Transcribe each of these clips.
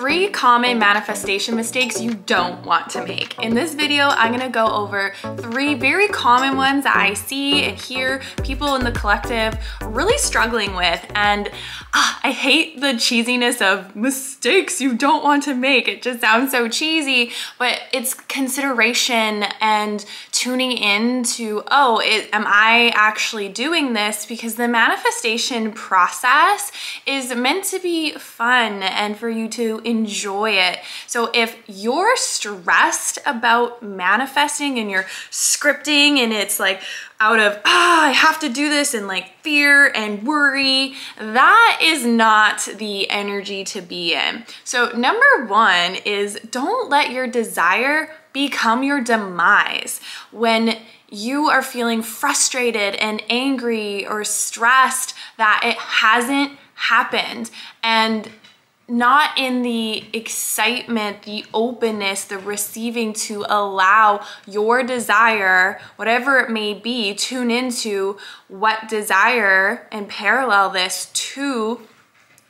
3 common manifestation mistakes you don't want to make. In this video, I'm gonna go over 3 very common ones that I see and hear people in the collective really struggling with. And I hate the cheesiness of mistakes you don't want to make. It just sounds so cheesy, but it's consideration and tuning into, am I actually doing this? Because the manifestation process is meant to be fun and for you to enjoy it. So if you're stressed about manifesting and you're scripting and it's like out of, I have to do this, and like fear and worry, that is not the energy to be in. So number 1 is don't let your desire become your demise. When you are feeling frustrated and angry or stressed that it hasn't happened, and not in the excitement, the openness, the receiving to allow your desire, whatever it may be, tune into what desire and parallel this to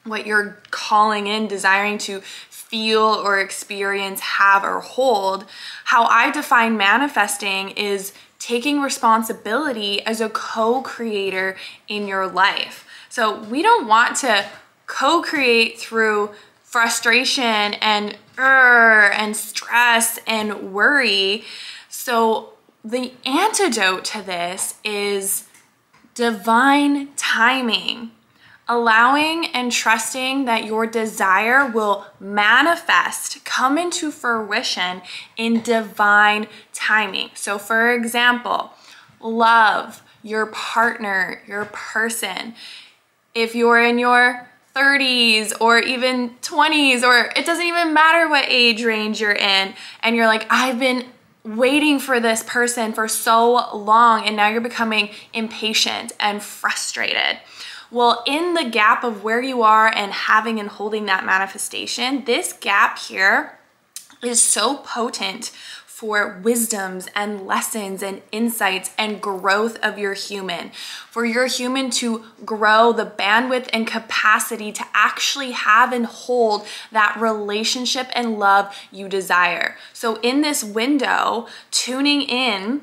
what you're calling in, desiring to feel or experience, have or hold. How I define manifesting is taking responsibility as a co-creator in your life. So we don't want to co-create through frustration and stress and worry. So the antidote to this is divine timing. Allowing and trusting that your desire will manifest, come into fruition in divine timing. So for example, love, your partner, your person. If you're in your 30s or even 20s, or it doesn't even matter what age range you're in, and you're like, I've been waiting for this person for so long, and now you're becoming impatient and frustrated. Well, in the gap of where you are and having and holding that manifestation, this gap here is so potent for wisdoms and lessons and insights and growth of your human. For your human to grow the bandwidth and capacity to actually have and hold that relationship and love you desire. So in this window, tuning in,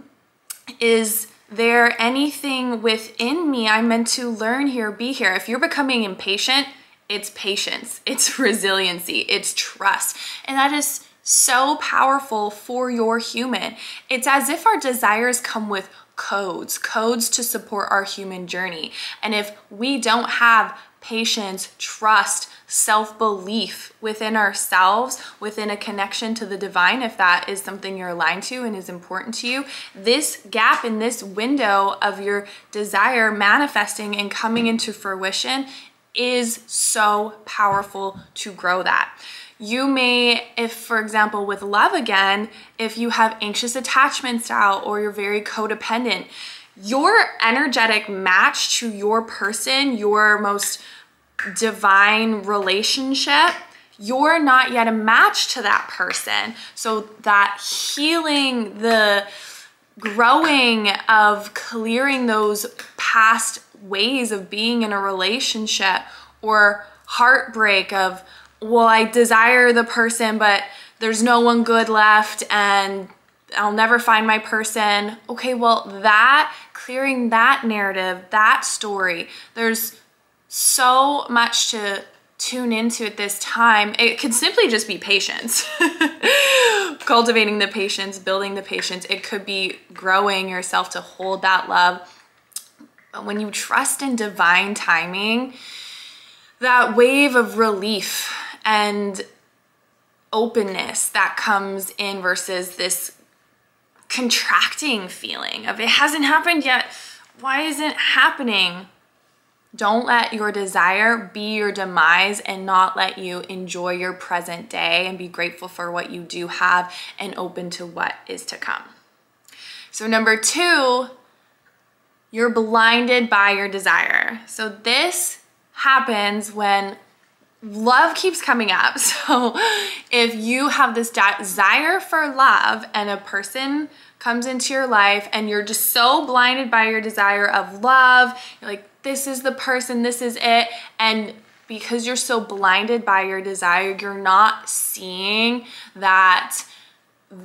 is there anything within me I'm meant to learn here, be here? If you're becoming impatient, it's patience, it's resiliency, it's trust. And that is so powerful for your human. It's as if our desires come with codes to support our human journey. And if we don't have patience, trust, self-belief within ourselves, within a connection to the divine, if that is something you're aligned to and is important to you, this gap in this window of your desire manifesting and coming into fruition is so powerful to grow that. You may, if for example with love again, if you have anxious attachment style or you're very codependent, your energetic match to your person, your most divine relationship, you're not yet a match to that person. So that healing, the growing of clearing those past ways of being in a relationship, or heartbreak of, well, I desire the person, but there's no one good left and I'll never find my person. Okay, well, that, clearing that narrative, that story, there's so much to tune into at this time. It could simply just be patience. Cultivating the patience, building the patience. It could be growing yourself to hold that love. But when you trust in divine timing, that wave of relief and openness that comes in versus this contracting feeling of it hasn't happened yet, why isn't it happening? Don't let your desire be your demise and not let you enjoy your present day and be grateful for what you do have and open to what is to come. So number 2, you're blinded by your desire. So this happens when love keeps coming up. So if you have this desire for love and a person comes into your life and you're just so blinded by your desire of love, you're like, this is the person, this is it, and because you're so blinded by your desire, you're not seeing that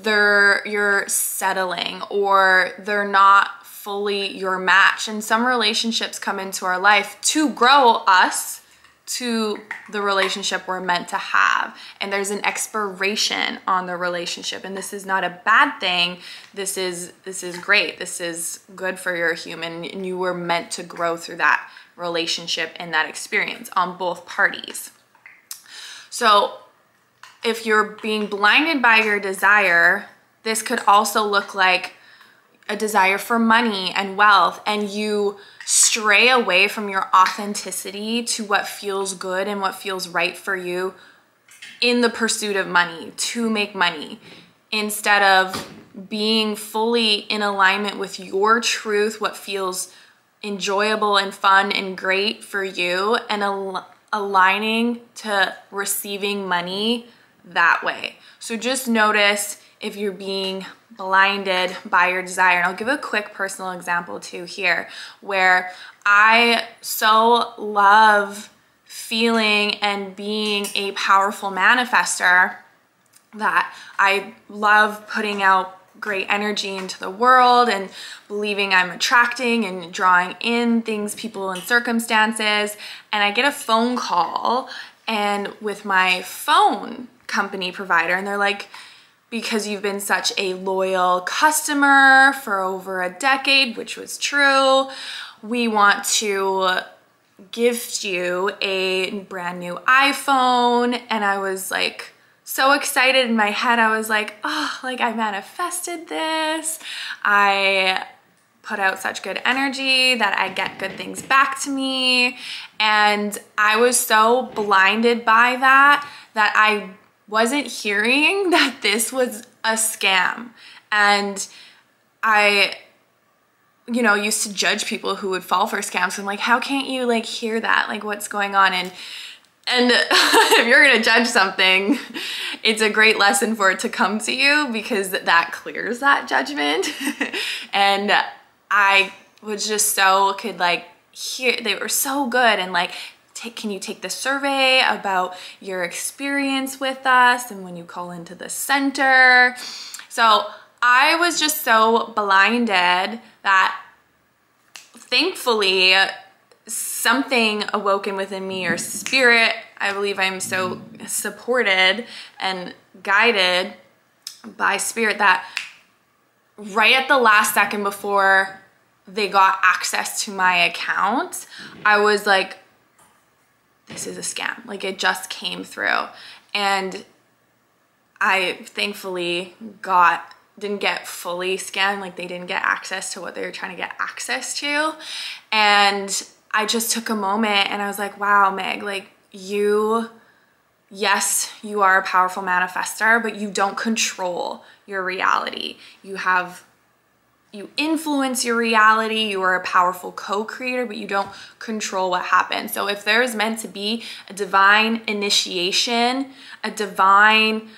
you're settling or they're not fully your match. And some relationships come into our life to grow us to the relationship we're meant to have. And there's an expiration on the relationship. And this is not a bad thing. This is great. This is good for your human, and you were meant to grow through that relationship and that experience on both parties. So if you're being blinded by your desire, this could also look like a desire for money and wealth, and you stray away from your authenticity to what feels good and what feels right for you in the pursuit of money, to make money, instead of being fully in alignment with your truth, what feels enjoyable and fun and great for you, and aligning to receiving money that way. So just notice if you're being blinded by your desire. And I'll give a quick personal example too here, where I so love feeling and being a powerful manifester that I love putting out great energy into the world and believing I'm attracting and drawing in things, people, and circumstances. And I get a phone call and with my phone company provider, and they're like, because you've been such a loyal customer for over a decade, which was true, we want to gift you a brand new iPhone. And I was like so excited in my head. I was like, oh, like I manifested this. I put out such good energy that I get good things back to me. And I was so blinded by that I wasn't hearing that this was a scam. And I, used to judge people who would fall for scams. So I'm like, how can't you like hear that? Like what's going on? And if you're gonna judge something, it's a great lesson for it to come to you, because that clears that judgment. And I was just could like hear, they were so good, and like, can you take the survey about your experience with us and when you call into the center? So I was just so blinded that thankfully something awoken within me, or spirit. I believe I'm so supported and guided by spirit that right at the last second before they got access to my account, I was like, this is a scam. Like it just came through. And I thankfully didn't get fully scammed. Like they didn't get access to what they were trying to get access to. And I just took a moment and I was like, wow, Meg, like yes, you are a powerful manifestor, but you don't control your reality. You influence your reality. You are a powerful co-creator, but you don't control what happens. So if there is meant to be a divine initiation, a divine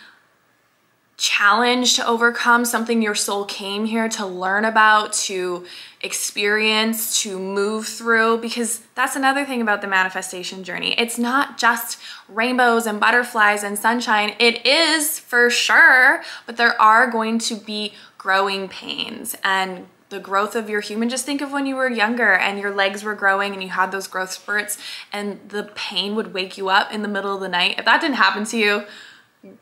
challenge to overcome, something your soul came here to learn about, to experience, to move through, because that's another thing about the manifestation journey. It's not just rainbows and butterflies and sunshine. It is for sure, but there are going to be growing pains and the growth of your human. Just think of when you were younger and your legs were growing and you had those growth spurts and the pain would wake you up in the middle of the night. If that didn't happen to you,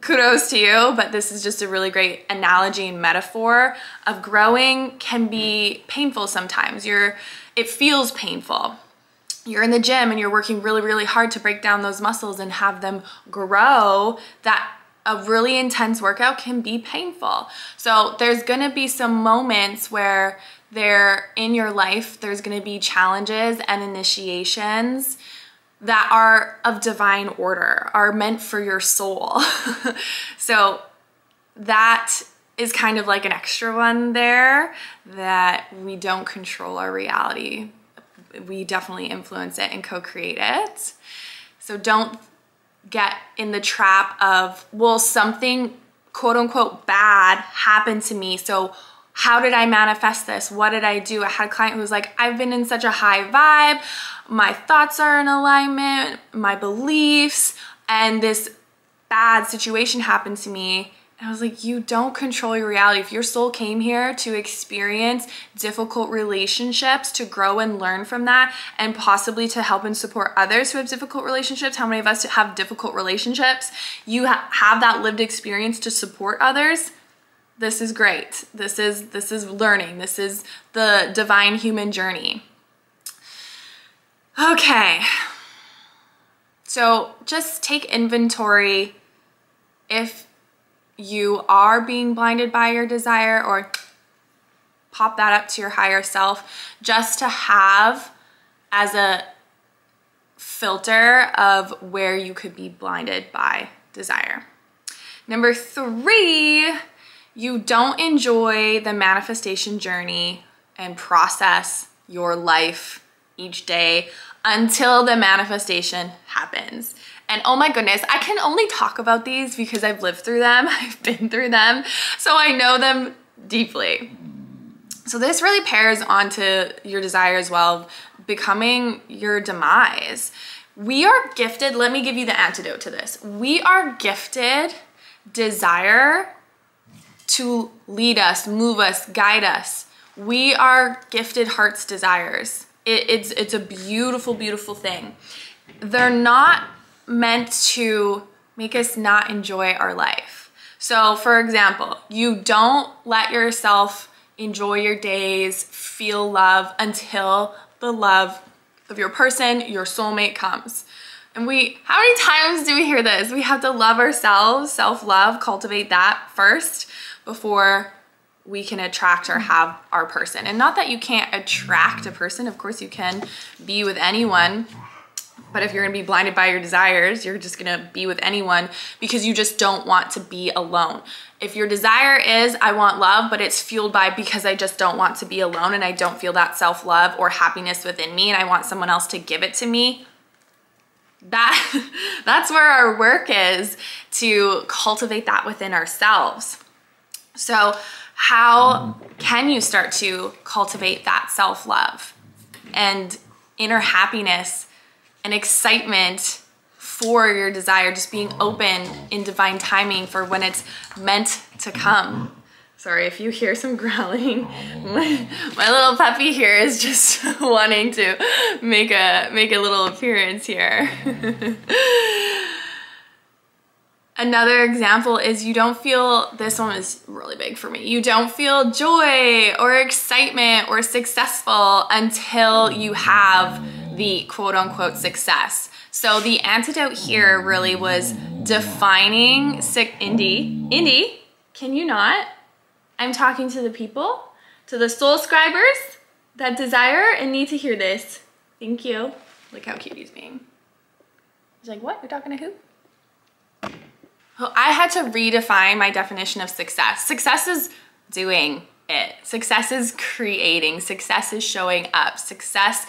kudos to you, but this is just a really great analogy and metaphor of growing can be painful sometimes. It feels painful. You're in the gym and you're working really, really hard to break down those muscles and have them grow. That a really intense workout can be painful. So there's gonna be some moments where in your life, there's gonna be challenges and initiations that are of divine order, are meant for your soul. So that is kind of like an extra one there, that we don't control our reality. We definitely influence it and co-create it. So don't get in the trap of, well, something quote unquote bad happened to me, so how did I manifest this? What did I do? I had a client who was like, I've been in such a high vibe. My thoughts are in alignment, my beliefs, and this bad situation happened to me. And I was like, you don't control your reality. If your soul came here to experience difficult relationships, to grow and learn from that, and possibly to help and support others who have difficult relationships, how many of us have difficult relationships? You have that lived experience to support others. This is great. This is learning. This is the divine human journey. Okay. So just take inventory if you are being blinded by your desire, or pop that up to your higher self just to have as a filter of where you could be blinded by desire. Number 3, you don't enjoy the manifestation journey and process your life each day until the manifestation happens. And oh my goodness, I can only talk about these because I've lived through them, I've been through them, so I know them deeply. So this really pairs onto your desire as well, becoming your demise. We are gifted, let me give you the antidote to this. We are gifted desire to lead us, move us, guide us. We are gifted heart's desires. It's a beautiful, beautiful thing. They're not meant to make us not enjoy our life. So for example, you don't let yourself enjoy your days, feel love until the love of your person, your soulmate comes. And how many times do we hear this? We have to love ourselves, self-love, cultivate that first before we can attract or have our person. And not that you can't attract a person, of course you can be with anyone, but if you're gonna be blinded by your desires, you're just gonna be with anyone because you just don't want to be alone. If your desire is, I want love, but it's fueled by because I just don't want to be alone and I don't feel that self-love or happiness within me and I want someone else to give it to me, that's where our work is, to cultivate that within ourselves. So how can you start to cultivate that self-love and inner happiness and excitement for your desire, just being open in divine timing for when it's meant to come? Sorry if you hear some growling. My little puppy here is just wanting to make a little appearance here. Another example is you don't feel, this one is really big for me, you don't feel joy or excitement or successful until you have the quote unquote success. So the antidote here really was defining Indy, can you not? I'm talking to the people, to the soul scribers that desire and need to hear this. Thank you. Look how cute he's being. He's like, what? You're talking to who? Well, I had to redefine my definition of success. Success is doing it. Success is creating. Success is showing up. Success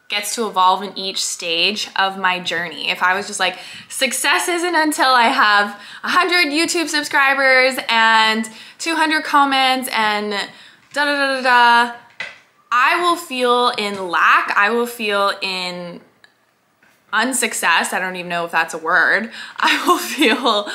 gets to evolve in each stage of my journey. If I was just like, success isn't until I have 100 YouTube subscribers and 200 comments and da da da da da, I will feel in lack. I will feel in unsuccess. I don't even know if that's a word. I will feel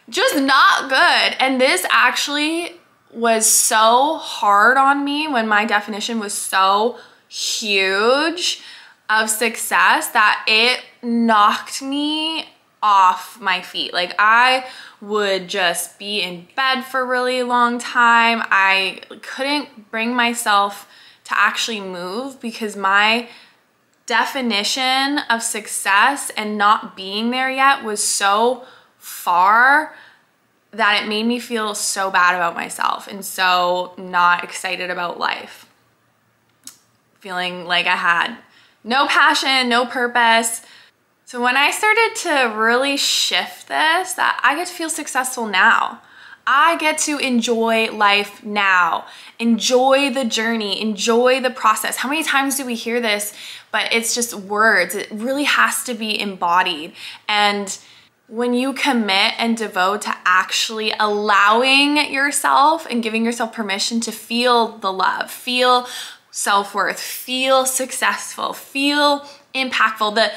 just not good. And this actually was so hard on me when my definition was so huge of success that it knocked me off my feet. Like I would just be in bed for a really long time. I couldn't bring myself to actually move because my definition of success and not being there yet was so far that it made me feel so bad about myself and so not excited about life. Feeling like I had no passion, no purpose. So when I started to really shift this, that I get to feel successful now. I get to enjoy life now, enjoy the journey, enjoy the process. How many times do we hear this? But it's just words. It really has to be embodied. And When you commit and devote to actually allowing yourself and giving yourself permission to feel the love, feel self-worth, feel successful, feel impactful, the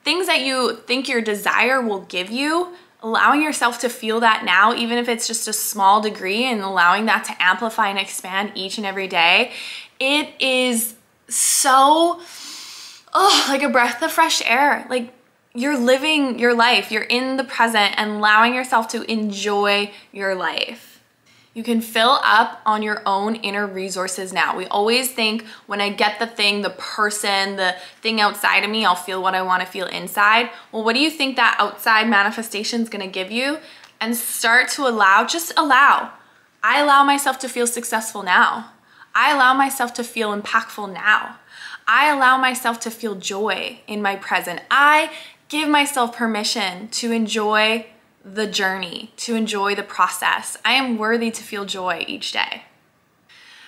things that you think your desire will give you, allowing yourself to feel that now, even if it's just a small degree, and allowing that to amplify and expand each and every day, it is so, like a breath of fresh air. Like, you're living your life, you're in the present and allowing yourself to enjoy your life. You can fill up on your own inner resources now. We always think, when I get the thing, the person, the thing outside of me, I'll feel what I want to feel inside. Well, what do you think that outside manifestation is going to give you? And start to allow, just allow. I allow myself to feel successful now. I allow myself to feel impactful now. I allow myself to feel joy in my present. I give myself permission to enjoy the journey, to enjoy the process. I am worthy to feel joy each day.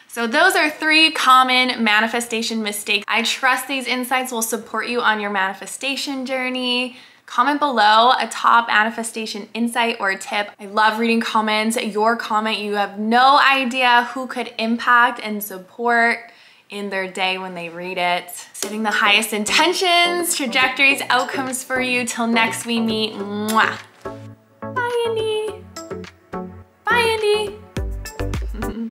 So those are 3 common manifestation mistakes. I trust these insights will support you on your manifestation journey. Comment below a top manifestation insight or a tip. I love reading comments. Your comment, you have no idea who could impact and support in their day when they read it. Setting the highest intentions, trajectories, outcomes for you. Till next we meet. Mwah. Bye, Andy.